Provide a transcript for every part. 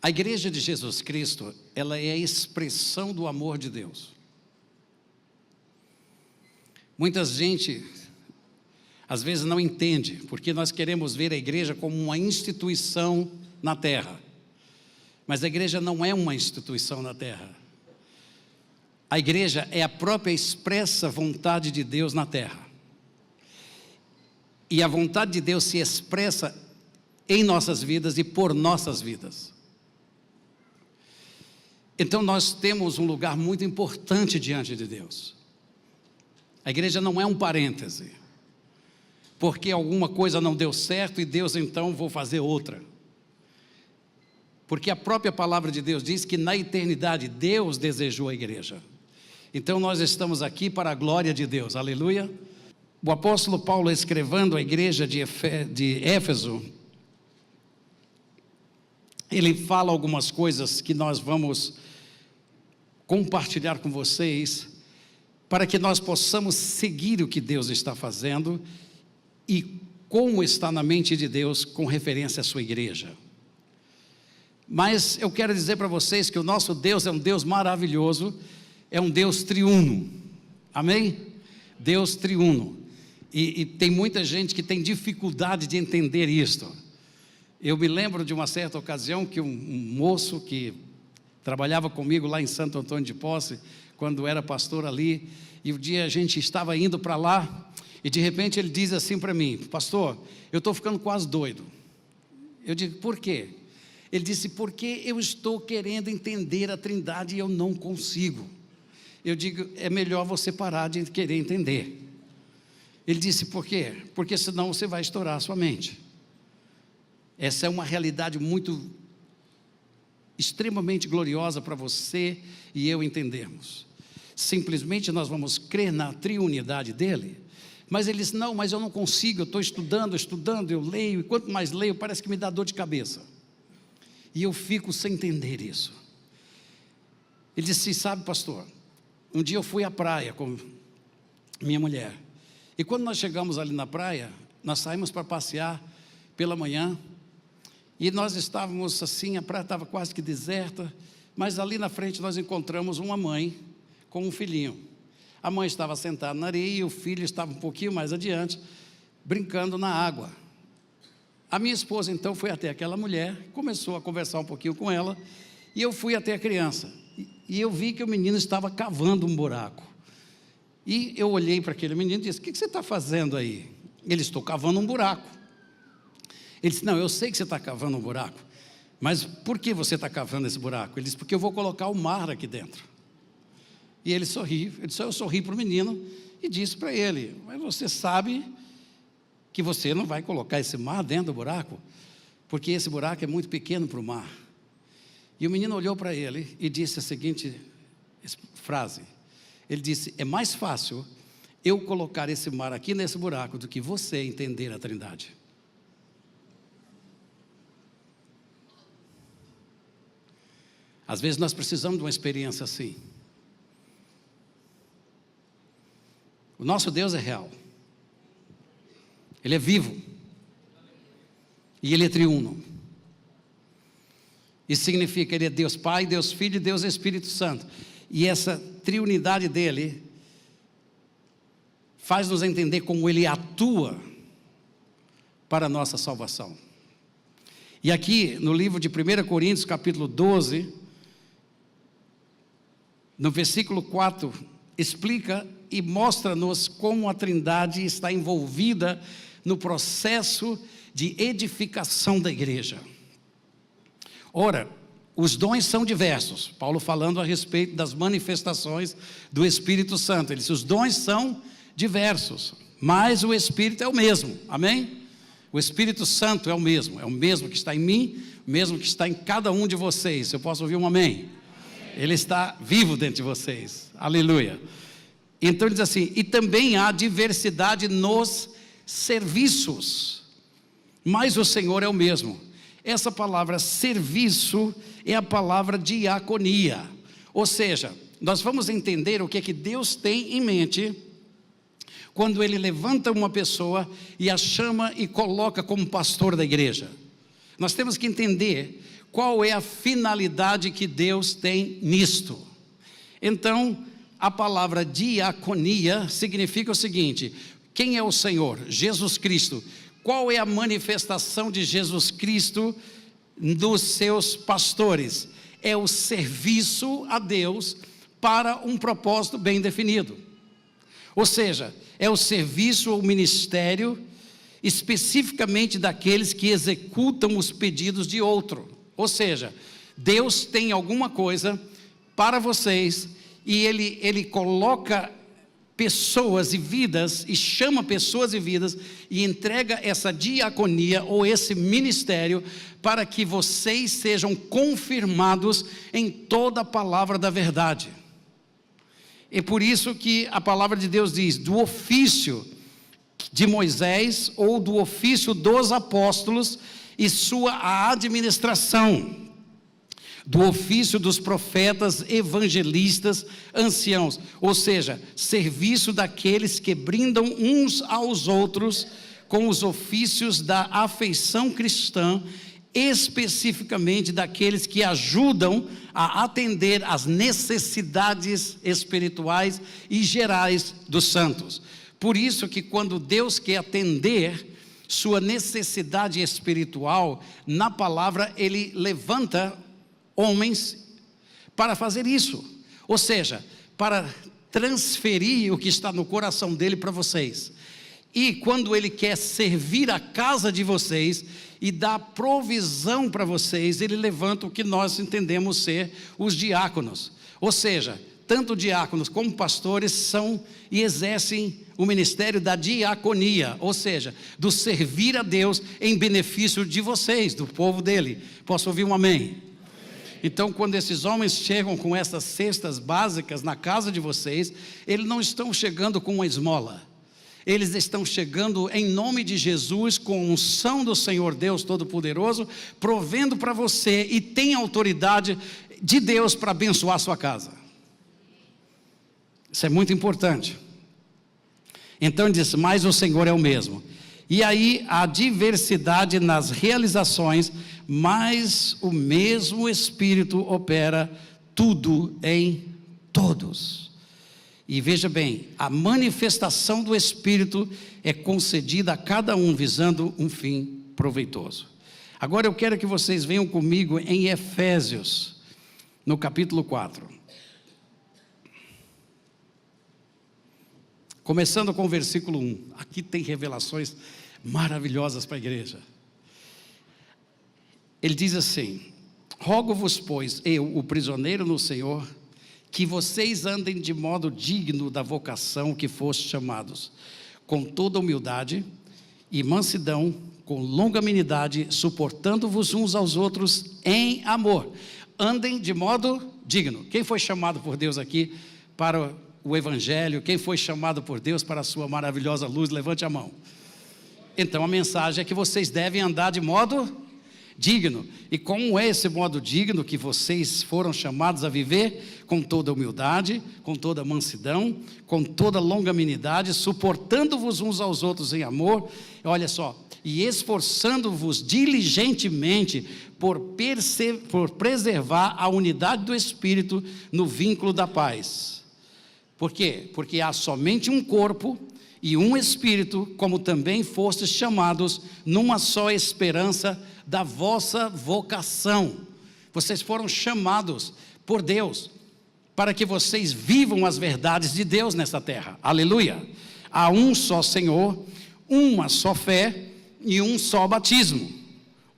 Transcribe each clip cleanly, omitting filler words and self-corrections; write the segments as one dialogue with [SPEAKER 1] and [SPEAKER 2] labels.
[SPEAKER 1] A Igreja de Jesus Cristo, ela é a expressão do amor de Deus. Muita gente, às vezes, não entende, porque nós queremos ver a igreja como uma instituição na terra. Mas a igreja não é uma instituição na terra. A igreja é a própria expressa vontade de Deus na terra. E a vontade de Deus se expressa em nossas vidas e por nossas vidas. Então nós temos um lugar muito importante diante de Deus. A igreja não é um parêntese, porque alguma coisa não deu certo e Deus então vou fazer outra. Porque a própria palavra de Deus diz que na eternidade Deus desejou a igreja. Então nós estamos aqui para a glória de Deus, aleluia. O apóstolo Paulo, escrevendo à igreja de Éfeso, ele fala algumas coisas que nós vamos compartilhar com vocês, para que nós possamos seguir o que Deus está fazendo e como está na mente de Deus com referência à sua igreja. Mas eu quero dizer para vocês que o nosso Deus é um Deus maravilhoso, é um Deus triuno, amém? Deus triuno, e tem muita gente que tem dificuldade de entender isto. Eu me lembro de uma certa ocasião que um moço que trabalhava comigo lá em Santo Antônio de Posse, quando era pastor ali, e um dia a gente estava indo para lá, e de repente ele diz assim para mim: pastor, eu estou ficando quase doido. Eu digo: por quê? Ele disse: porque eu estou querendo entender a Trindade e eu não consigo. Eu digo: é melhor você parar de querer entender. Ele disse: por quê? Porque senão você vai estourar a sua mente. Essa é uma realidade extremamente gloriosa para você e eu entendermos. Simplesmente nós vamos crer na triunidade dele. Mas ele disse: não, mas eu não consigo, eu estou estudando, eu leio, e quanto mais leio parece que me dá dor de cabeça. E eu fico sem entender isso. Ele disse: sabe, pastor, um dia eu fui à praia com minha mulher, e quando nós chegamos ali na praia, nós saímos para passear pela manhã, e nós estávamos assim, a praia estava quase que deserta, mas ali na frente nós encontramos uma mãe com um filhinho. A mãe estava sentada na areia e o filho estava um pouquinho mais adiante, brincando na água. A minha esposa então foi até aquela mulher, começou a conversar um pouquinho com ela, e eu fui até a criança, e eu vi que o menino estava cavando um buraco. E eu olhei para aquele menino e disse: o que você está fazendo aí? Ele: estou cavando um buraco. Ele disse: não, eu sei que você está cavando um buraco, mas por que você está cavando esse buraco? Ele disse: porque eu vou colocar o mar aqui dentro. E ele sorriu. Eu sorri para o menino e disse para ele: mas você sabe que você não vai colocar esse mar dentro do buraco, porque esse buraco é muito pequeno para o mar. E o menino olhou para ele e disse a seguinte frase. Ele disse: é mais fácil eu colocar esse mar aqui nesse buraco do que você entender a Trindade. Às vezes nós precisamos de uma experiência assim. O nosso Deus é real. Ele é vivo. E Ele é triuno. Isso significa: Ele é Deus Pai, Deus Filho e Deus Espírito Santo. E essa triunidade dEle faz nos entender como Ele atua para a nossa salvação. E aqui no livro de 1 Coríntios capítulo 12, no versículo 4, explica e mostra-nos como a Trindade está envolvida no processo de edificação da igreja. Ora, os dons são diversos. Paulo falando a respeito das manifestações do Espírito Santo. Ele diz: os dons são diversos, mas o Espírito é o mesmo, amém? O Espírito Santo é o mesmo que está em mim, o mesmo que está em cada um de vocês. Eu posso ouvir um amém? Ele está vivo dentro de vocês, aleluia. Então ele diz assim: e também há diversidade nos serviços, mas o Senhor é o mesmo. Essa palavra serviço é a palavra diaconia, ou seja, nós vamos entender o que é que Deus tem em mente quando Ele levanta uma pessoa e a chama e coloca como pastor da igreja. Nós temos que entender qual é a finalidade que Deus tem nisto. Então, a palavra diaconia significa o seguinte: quem é o Senhor? Jesus Cristo. Qual é a manifestação de Jesus Cristo dos seus pastores? É o serviço a Deus para um propósito bem definido. Ou seja, é o serviço ou ministério especificamente daqueles que executam os pedidos de outro. Ou seja, Deus tem alguma coisa para vocês e Ele coloca pessoas e vidas, e chama pessoas e vidas, e entrega essa diaconia ou esse ministério para que vocês sejam confirmados em toda a palavra da verdade. É por isso que a palavra de Deus diz, do ofício de Moisés ou do ofício dos apóstolos e sua administração, do ofício dos profetas, evangelistas, anciãos, ou seja, serviço daqueles que brindam uns aos outros com os ofícios da afeição cristã, especificamente daqueles que ajudam a atender às necessidades espirituais e gerais dos santos. Por isso que quando Deus quer atender sua necessidade espiritual, na palavra Ele levanta homens para fazer isso, ou seja, para transferir o que está no coração dele para vocês. E quando Ele quer servir a casa de vocês e dar provisão para vocês, Ele levanta o que nós entendemos ser os diáconos. Ou seja, tanto diáconos como pastores são e exercem o ministério da diaconia, ou seja, do servir a Deus em benefício de vocês, do povo dele. Posso ouvir um amém? Então, quando esses homens chegam com essas cestas básicas na casa de vocês, eles não estão chegando com uma esmola. Eles estão chegando em nome de Jesus, com a unção do Senhor Deus Todo-Poderoso, provendo para você e tem autoridade de Deus para abençoar a sua casa. Isso é muito importante. Então ele diz, mas o Senhor é o mesmo. E aí a diversidade nas realizações, mas o mesmo Espírito opera tudo em todos. E veja bem, a manifestação do Espírito é concedida a cada um visando um fim proveitoso. Agora eu quero que vocês venham comigo em Efésios, no capítulo 4. Começando com o versículo 1. Aqui tem revelações maravilhosas para a igreja. Ele diz assim: rogo-vos, pois, eu, o prisioneiro no Senhor, que vocês andem de modo digno da vocação que foste chamados, com toda humildade e mansidão, com longanimidade, suportando-vos uns aos outros em amor. Andem de modo digno. Quem foi chamado por Deus aqui para o Evangelho? Quem foi chamado por Deus para a sua maravilhosa luz? Levante a mão. Então a mensagem é que vocês devem andar de modo digno. E como é esse modo digno que vocês foram chamados a viver? Com toda humildade, com toda mansidão, com toda longanimidade, suportando-vos uns aos outros em amor. Olha só, e esforçando-vos diligentemente por preservar a unidade do Espírito no vínculo da paz. Por quê? Porque há somente um corpo e um Espírito, como também fostes chamados numa só esperança da vossa vocação. Vocês foram chamados por Deus para que vocês vivam as verdades de Deus nessa terra. Aleluia! Há um só Senhor, uma só fé e um só batismo.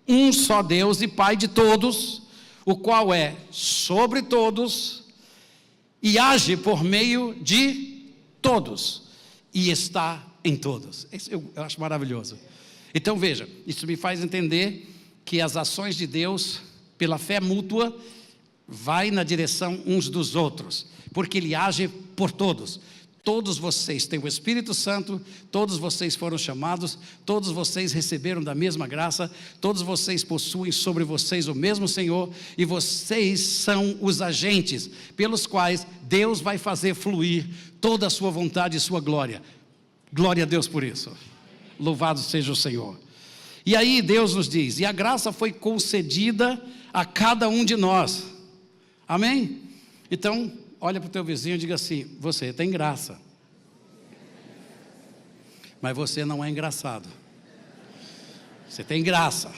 [SPEAKER 1] Um só Deus e Pai de todos, o qual é sobre todos e age por meio de todos e está em todos. Isso eu acho maravilhoso. Então veja, isso me faz entender que as ações de Deus, pela fé mútua, vai na direção uns dos outros, porque Ele age por todos. Todos vocês têm o Espírito Santo, todos vocês foram chamados, todos vocês receberam da mesma graça, todos vocês possuem sobre vocês o mesmo Senhor, e vocês são os agentes pelos quais Deus vai fazer fluir toda a sua vontade e sua glória. Glória a Deus por isso. Louvado seja o Senhor. E aí Deus nos diz: e a graça foi concedida a cada um de nós. Amém? Então, olha para o teu vizinho e diga assim: você tem graça, mas você não é engraçado. Você tem graça.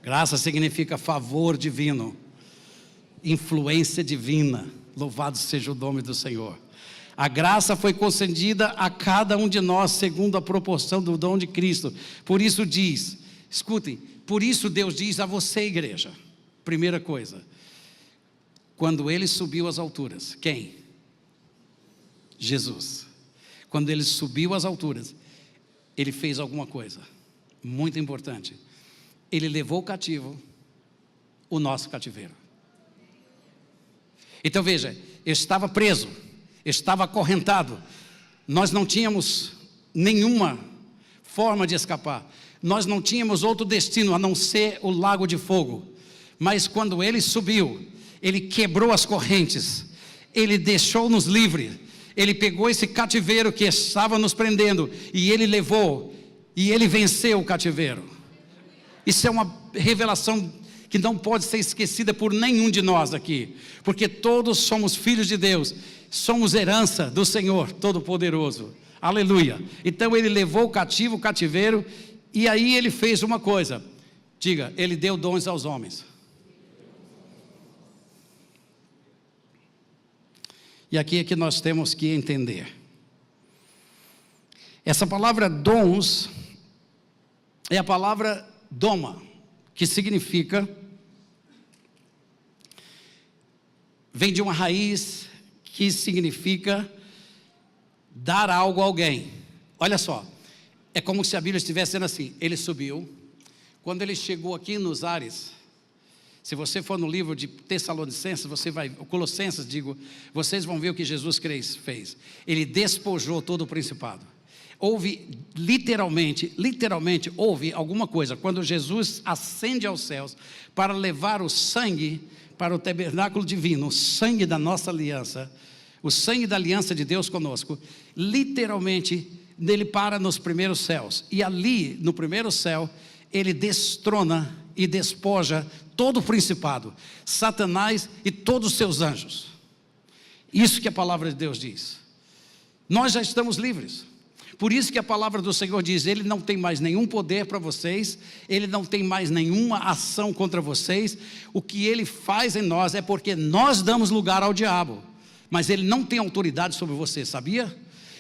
[SPEAKER 1] Graça significa favor divino, influência divina. Louvado seja o nome do Senhor. A graça foi concedida a cada um de nós segundo a proporção do dom de Cristo. Por isso diz, escutem, por isso Deus diz a você, igreja, primeira coisa, quando Ele subiu às alturas, quem? Jesus. Quando Ele subiu às alturas, Ele fez alguma coisa muito importante. Ele levou cativo o nosso cativeiro. Então veja, eu estava preso, estava acorrentado, nós não tínhamos nenhuma forma de escapar, nós não tínhamos outro destino a não ser o lago de fogo. Mas quando Ele subiu, Ele quebrou as correntes, Ele deixou-nos livres, Ele pegou esse cativeiro que estava nos prendendo e Ele levou, e Ele venceu o cativeiro. Isso é uma revelação que não pode ser esquecida por nenhum de nós aqui, porque todos somos filhos de Deus, somos herança do Senhor Todo-Poderoso, aleluia. Então Ele levou o cativo, o cativeiro, e aí Ele fez uma coisa, diga, Ele deu dons aos homens. E aqui é que nós temos que entender, essa palavra dons, é a palavra doma, que significa, vem de uma raiz que significa dar algo a alguém. Olha só, é como se a Bíblia estivesse dizendo assim: Ele subiu, quando Ele chegou aqui nos ares, se você for no livro de Tessalonicenses, Colossenses, vocês vão ver o que Jesus fez. Ele despojou todo o principado. Houve literalmente houve alguma coisa, quando Jesus ascende aos céus, para levar o sangue para o tabernáculo divino, o sangue da nossa aliança, o sangue da aliança de Deus conosco, literalmente, Ele para nos primeiros céus, e ali, no primeiro céu, Ele destrona e despoja todo o principado, Satanás e todos os seus anjos. Isso que a palavra de Deus diz. Nós já estamos livres. Por isso que a palavra do Senhor diz: Ele não tem mais nenhum poder para vocês, Ele não tem mais nenhuma ação contra vocês. O que Ele faz em nós é porque nós damos lugar ao diabo, mas Ele não tem autoridade sobre você, sabia?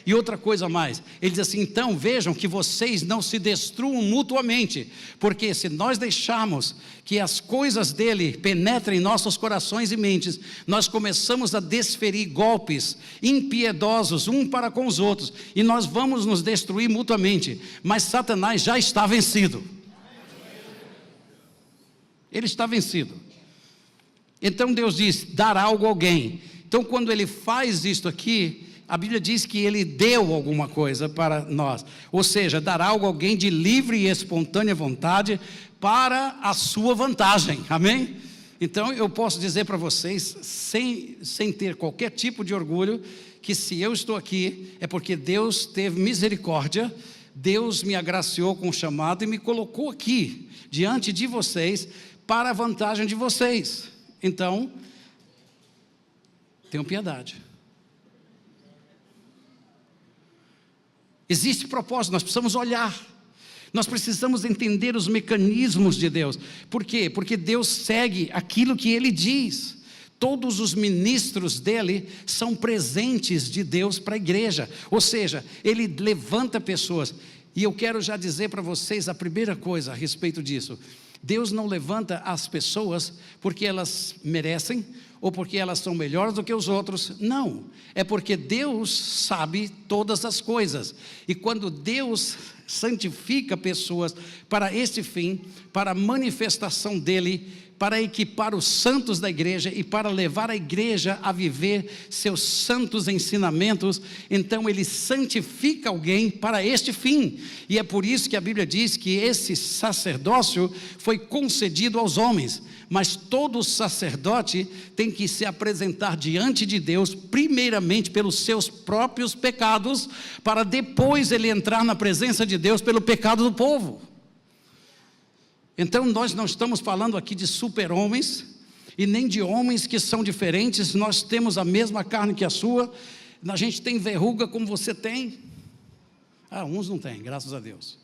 [SPEAKER 1] E outra coisa mais, Ele diz assim: então vejam que vocês não se destruam mutuamente, porque se nós deixarmos que as coisas dele penetrem em nossos corações e mentes, nós começamos a desferir golpes impiedosos um para com os outros, e nós vamos nos destruir mutuamente. Mas Satanás já está vencido, ele está vencido. Então Deus diz: dar algo a alguém. Então quando Ele faz isto aqui, a Bíblia diz que Ele deu alguma coisa para nós, ou seja, dar algo a alguém de livre e espontânea vontade para a sua vantagem, amém? Então eu posso dizer para vocês, sem ter qualquer tipo de orgulho, que se eu estou aqui, é porque Deus teve misericórdia, Deus me agraciou com o chamado e me colocou aqui, diante de vocês, para a vantagem de vocês. Então, tenham piedade. Existe propósito, nós precisamos olhar, nós precisamos entender os mecanismos de Deus. Por quê? Porque Deus segue aquilo que Ele diz. Todos os ministros dEle são presentes de Deus para a igreja, ou seja, Ele levanta pessoas. E eu quero já dizer para vocês a primeira coisa a respeito disso: Deus não levanta as pessoas porque elas merecem, ou porque elas são melhores do que os outros. Não, é porque Deus sabe todas as coisas, e quando Deus santifica pessoas para este fim, para a manifestação dEle, para equipar os santos da igreja e para levar a igreja a viver seus santos ensinamentos. Então ele santifica alguém para este fim, e é por isso que a Bíblia diz que esse sacerdócio foi concedido aos homens. Mas todo sacerdote tem que se apresentar diante de Deus, primeiramente pelos seus próprios pecados, para depois ele entrar na presença de Deus pelo pecado do povo. Então nós não estamos falando aqui de super-homens, e nem de homens que são diferentes. Nós temos a mesma carne que a sua, a gente tem verruga como você tem. Uns não têm, graças a Deus.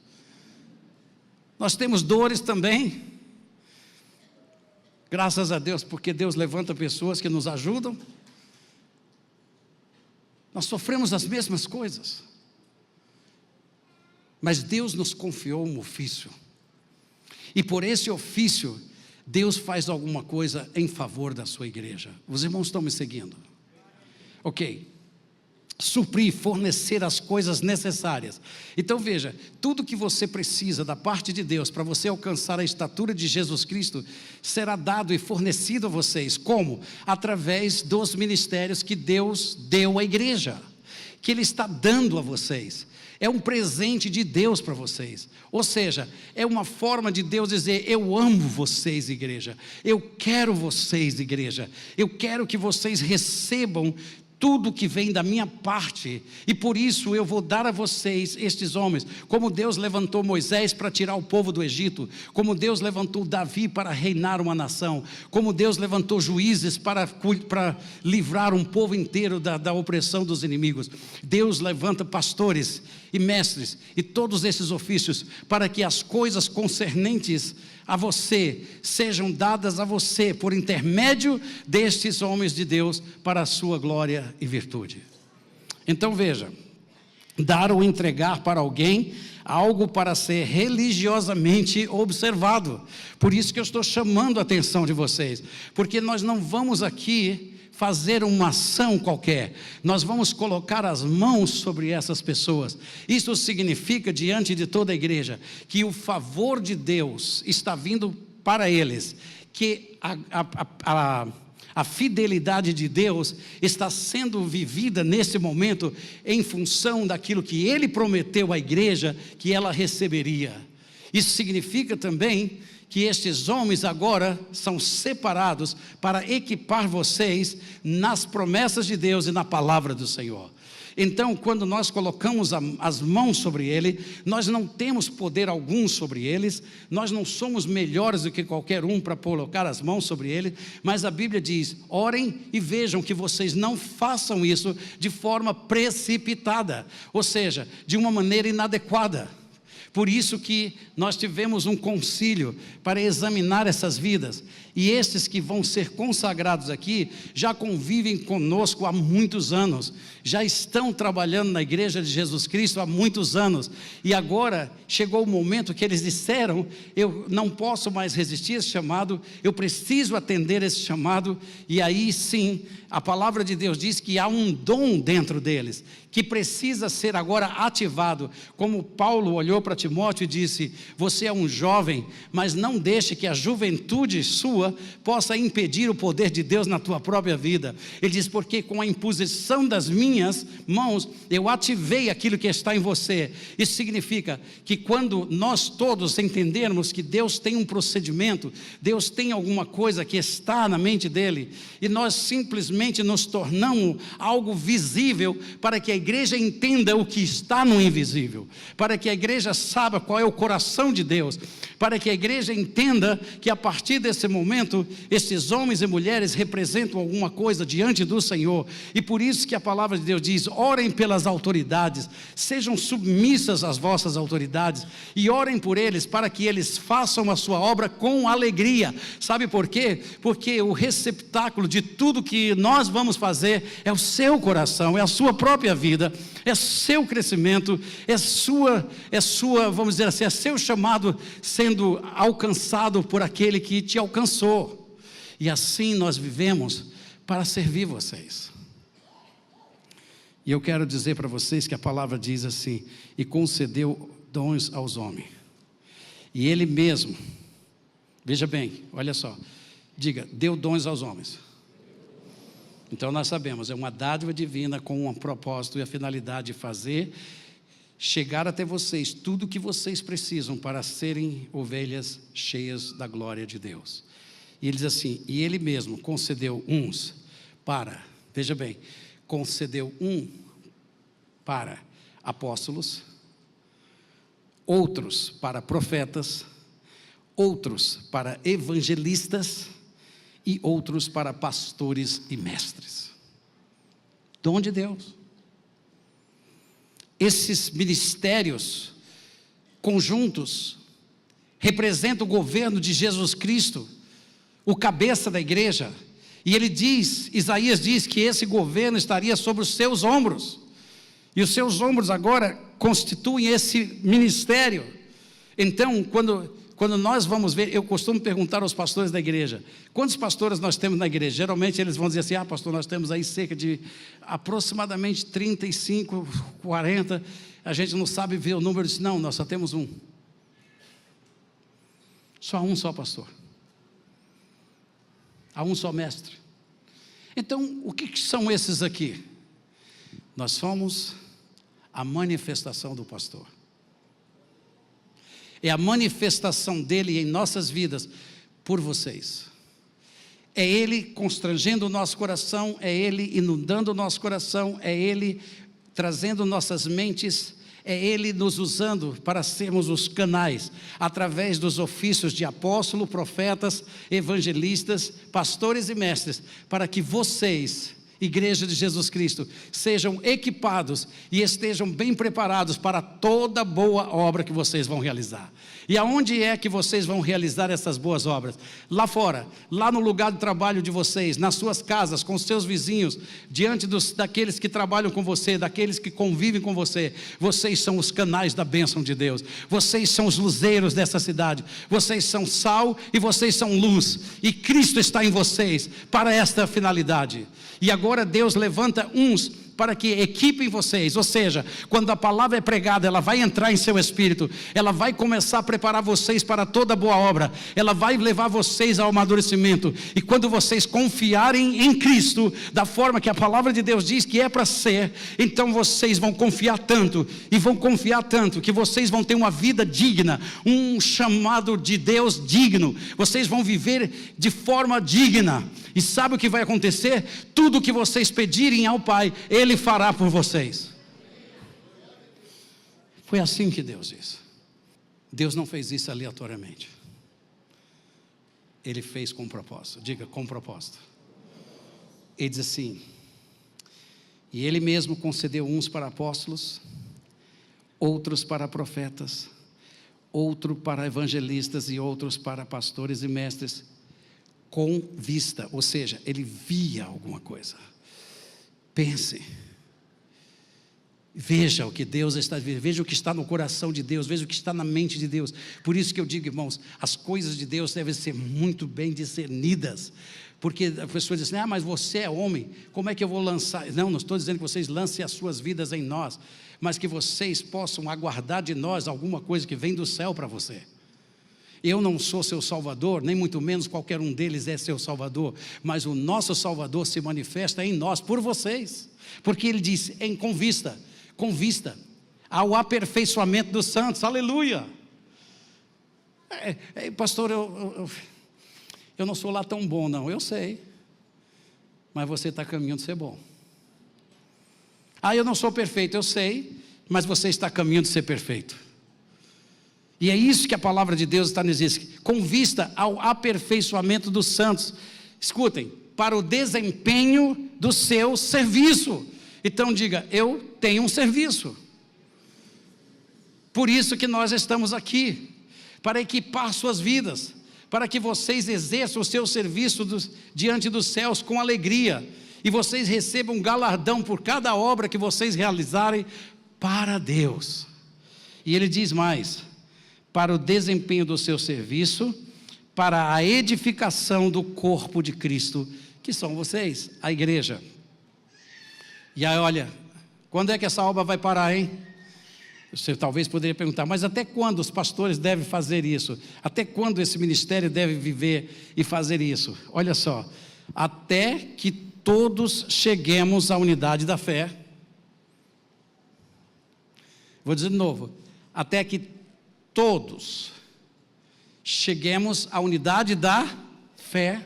[SPEAKER 1] Nós temos dores também, graças a Deus, porque Deus levanta pessoas que nos ajudam. Nós sofremos as mesmas coisas, mas Deus nos confiou um ofício, e por esse ofício Deus faz alguma coisa em favor da sua igreja. Os irmãos estão me seguindo? Ok. Suprir, fornecer as coisas necessárias. Então veja, tudo que você precisa da parte de Deus para você alcançar a estatura de Jesus Cristo será dado e fornecido a vocês. Como? Através dos ministérios que Deus deu à igreja, que Ele está dando a vocês. É um presente de Deus para vocês. Ou seja, é uma forma de Deus dizer: eu amo vocês, igreja, eu quero vocês, igreja, eu quero que vocês recebam tudo que vem da minha parte, e por isso eu vou dar a vocês estes homens, como Deus levantou Moisés para tirar o povo do Egito, como Deus levantou Davi para reinar uma nação, como Deus levantou juízes para livrar um povo inteiro da opressão dos inimigos. Deus levanta pastores e mestres e todos esses ofícios para que as coisas concernentes a você sejam dadas a você por intermédio destes homens de Deus, para a sua glória e virtude. Então veja, dar ou entregar para alguém algo para ser religiosamente observado. Por isso que eu estou chamando a atenção de vocês, porque nós não vamos aqui fazer uma ação qualquer, nós vamos colocar as mãos sobre essas pessoas. Isso significa, diante de toda a igreja, que o favor de Deus está vindo para eles, que a fidelidade de Deus está sendo vivida nesse momento em função daquilo que Ele prometeu à igreja que ela receberia. Isso significa também que estes homens agora são separados para equipar vocês nas promessas de Deus e na palavra do Senhor. Então, quando nós colocamos as mãos sobre ele, nós não temos poder algum sobre eles, nós não somos melhores do que qualquer um para colocar as mãos sobre ele, mas a Bíblia diz: orem e vejam que vocês não façam isso de forma precipitada, ou seja, de uma maneira inadequada. Por isso que nós tivemos um concílio para examinar essas vidas, e esses que vão ser consagrados aqui já convivem conosco há muitos anos, já estão trabalhando na igreja de Jesus Cristo há muitos anos, e agora chegou o momento que eles disseram: eu não posso mais resistir a esse chamado, eu preciso atender esse chamado. E aí sim, a palavra de Deus diz que há um dom dentro deles, que precisa ser agora ativado. Como Paulo olhou para Timóteo e disse: você é um jovem, mas não deixe que a juventude sua possa impedir o poder de Deus na tua própria vida. Ele diz: porque com a imposição das minhas mãos, eu ativei aquilo que está em você. Isso significa que quando nós todos entendermos que Deus tem um procedimento, Deus tem alguma coisa que está na mente dele, e nós simplesmente nos tornamos algo visível para que a igreja entenda o que está no invisível, para que a igreja saiba qual é o coração de Deus, para que a igreja entenda que a partir desse momento, esses homens e mulheres representam alguma coisa diante do Senhor. E por isso que a palavra de Deus diz: orem pelas autoridades, sejam submissas às vossas autoridades, e orem por eles, para que eles façam a sua obra com alegria. Sabe por quê? Porque o receptáculo de tudo que nós vamos fazer é o seu coração, é a sua própria vida, é seu crescimento, é sua, vamos dizer assim, é seu chamado sendo alcançado por aquele que te alcançou. E assim nós vivemos para servir vocês. E eu quero dizer para vocês que a palavra diz assim: e concedeu dons aos homens. E ele mesmo, veja bem, olha só, Diga, deu dons aos homens. Então nós sabemos, é uma dádiva divina com um propósito e a finalidade de fazer chegar até vocês tudo o que vocês precisam para serem ovelhas cheias da glória de Deus. E ele diz assim, e ele mesmo concedeu uns para, veja bem, concedeu para apóstolos, outros para profetas, outros para evangelistas e outros para pastores e mestres. Dom de Deus. Esses ministérios conjuntos representam o governo de Jesus Cristo, o cabeça da igreja. E ele diz, Isaías diz que esse governo estaria sobre os seus ombros. E os seus ombros agora constituem esse ministério. Então, quando nós vamos ver, eu costumo perguntar aos pastores da igreja, quantos pastores nós temos na igreja? Geralmente eles vão dizer assim, pastor, nós temos aí cerca de aproximadamente 35, 40, a gente não sabe ver o número, diz, não, nós só temos um. Só pastor. Há um só mestre. Então, o que são esses aqui? Nós somos a manifestação do pastor. É a manifestação dele em nossas vidas por vocês. É ele constrangendo o nosso coração, é ele inundando o nosso coração, é ele trazendo nossas mentes, é ele nos usando para sermos os canais, através dos ofícios de apóstolo, profetas, evangelistas, pastores e mestres, para que vocês, Igreja de Jesus Cristo, sejam equipados e estejam bem preparados para toda boa obra que vocês vão realizar. E aonde é que vocês vão realizar essas boas obras? Lá fora, lá no lugar de trabalho de vocês, nas suas casas, com os seus vizinhos, diante daqueles que trabalham com você, daqueles que convivem com você. Vocês são os canais da bênção de Deus. Vocês são os luzeiros dessa cidade. Vocês são sal e vocês são luz. E Cristo está em vocês para esta finalidade. E agora Deus levanta uns para que equipem vocês, ou seja, quando a palavra é pregada, ela vai entrar em seu espírito, ela vai começar a preparar vocês para toda boa obra, ela vai levar vocês ao amadurecimento, e quando vocês confiarem em Cristo, da forma que a palavra de Deus diz que é para ser, então vocês vão confiar tanto, e vão confiar tanto, que vocês vão ter uma vida digna, um chamado de Deus digno, vocês vão viver de forma digna. E sabe o que vai acontecer? Tudo o que vocês pedirem ao Pai, Ele fará por vocês. Foi assim que Deus disse. Deus não fez isso aleatoriamente. Ele fez com propósito. Diga, com propósito. Ele diz assim, e Ele mesmo concedeu uns para apóstolos, outros para profetas, outros para evangelistas e outros para pastores e mestres, com vista, ou seja, ele via alguma coisa. Pense, veja o que Deus está vendo, veja o que está no coração de Deus, veja o que está na mente de Deus. Por isso que eu digo, irmãos, as coisas de Deus devem ser muito bem discernidas, porque a pessoa diz assim, mas você é homem, como é que eu vou lançar? Não estou dizendo que vocês lancem as suas vidas em nós, mas que vocês possam aguardar de nós alguma coisa que vem do céu para você. Eu não sou seu Salvador, nem muito menos qualquer um deles é seu Salvador, mas o nosso Salvador se manifesta em nós, por vocês, porque Ele diz, com vista ao aperfeiçoamento dos santos, aleluia. Pastor, eu não sou lá tão bom não, eu sei, mas você está caminhando de ser bom. Eu não sou perfeito, eu sei, mas você está caminhando de ser perfeito. E é isso que a palavra de Deus está nos dizendo, com vista ao aperfeiçoamento dos santos. Escutem, para o desempenho do seu serviço. Então diga, eu tenho um serviço. Por isso que nós estamos aqui, para equipar suas vidas, para que vocês exerçam o seu serviço diante dos céus com alegria, e vocês recebam um galardão por cada obra que vocês realizarem para Deus. E ele diz mais, para o desempenho do seu serviço, para a edificação do corpo de Cristo, que são vocês, a igreja. E aí olha, quando é que essa obra vai parar, hein? Você talvez poderia perguntar, mas até quando os pastores devem fazer isso? Até quando esse ministério deve viver e fazer isso? Olha só, até que todos cheguemos à unidade da fé. Vou dizer de novo, até que todos cheguemos à unidade da fé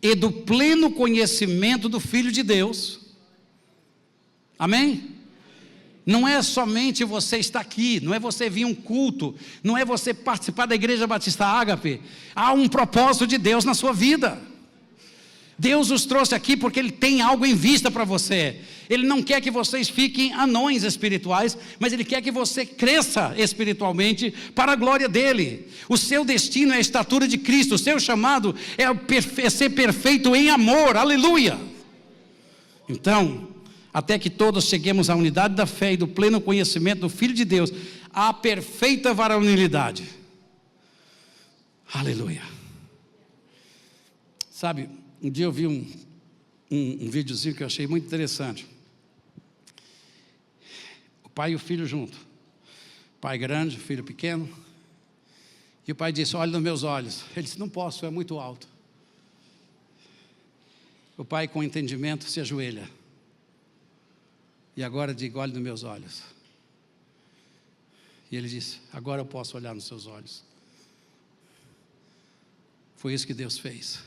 [SPEAKER 1] e do pleno conhecimento do Filho de Deus. Amém? Não é somente você estar aqui, não é você vir um culto, não é você participar da Igreja Batista Ágape. Há um propósito de Deus na sua vida. Deus os trouxe aqui porque Ele tem algo em vista para você. Ele não quer que vocês fiquem anões espirituais, mas Ele quer que você cresça espiritualmente para a glória dEle. O seu destino é a estatura de Cristo, o seu chamado é ser perfeito em amor, aleluia. Então, até que todos cheguemos à unidade da fé e do pleno conhecimento do Filho de Deus, à perfeita varonilidade. Aleluia. Sabe, um dia eu vi um videozinho que eu achei muito interessante. O pai e o filho junto. O pai grande, o filho pequeno. E o pai disse, olha nos meus olhos. Ele disse, não posso, é muito alto. O pai, com entendimento, se ajoelha. E agora diga, olhe nos meus olhos. E ele disse, agora eu posso olhar nos seus olhos. Foi isso que Deus fez.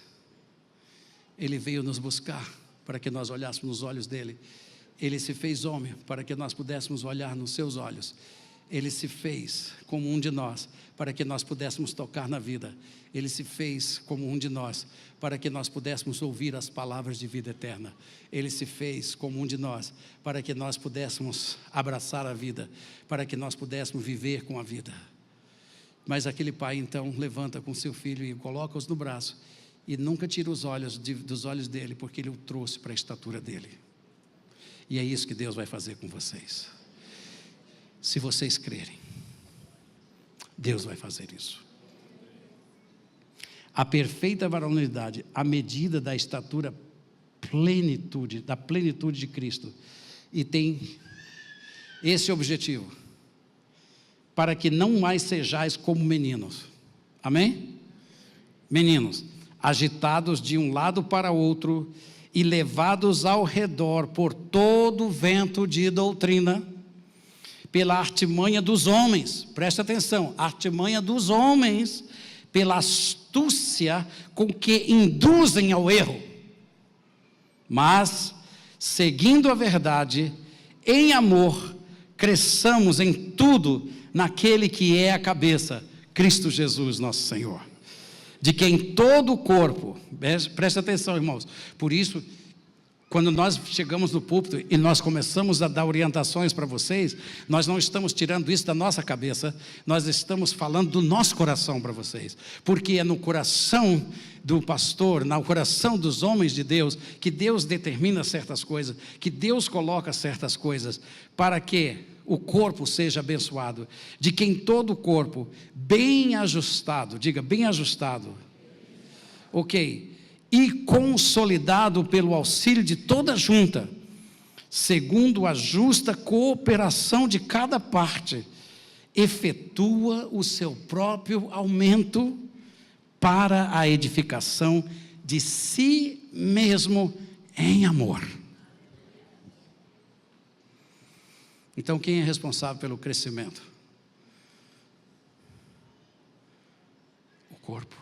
[SPEAKER 1] Ele veio nos buscar para que nós olhássemos nos olhos dele. Ele se fez homem para que nós pudéssemos olhar nos seus olhos. Ele se fez como um de nós para que nós pudéssemos tocar na vida. Ele se fez como um de nós para que nós pudéssemos ouvir as palavras de vida eterna. Ele se fez como um de nós para que nós pudéssemos abraçar a vida, para que nós pudéssemos viver com a vida. Mas aquele pai então levanta com seu filho e coloca-os no braço e nunca tira os olhos dos olhos dele, porque ele o trouxe para a estatura dele. E é isso que Deus vai fazer com vocês. Se vocês crerem, Deus vai fazer isso. A perfeita varonilidade, a medida da estatura plenitude, da plenitude de Cristo. E tem esse objetivo, para que não mais sejais como meninos. Amém? Meninos, agitados de um lado para outro e levados ao redor por todo o vento de doutrina, pela artimanha dos homens, presta atenção, artimanha dos homens, pela astúcia com que induzem ao erro, mas, seguindo a verdade, em amor, cresçamos em tudo naquele que é a cabeça, Cristo Jesus nosso Senhor, de quem todo o corpo, presta atenção irmãos, por isso, quando nós chegamos no púlpito e nós começamos a dar orientações para vocês, nós não estamos tirando isso da nossa cabeça, nós estamos falando do nosso coração para vocês, porque é no coração do pastor, no coração dos homens de Deus, que Deus determina certas coisas, que Deus coloca certas coisas, para que o corpo seja abençoado, de quem todo o corpo, bem ajustado, diga bem ajustado, ok, e consolidado pelo auxílio de toda a junta, segundo a justa cooperação de cada parte, efetua o seu próprio aumento para a edificação de si mesmo em amor. Então, quem é responsável pelo crescimento? O corpo.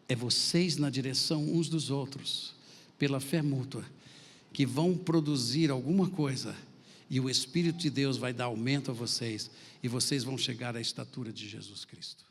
[SPEAKER 1] É vocês na direção uns dos outros, pela fé mútua, que vão produzir alguma coisa, e o Espírito de Deus vai dar aumento a vocês, e vocês vão chegar à estatura de Jesus Cristo.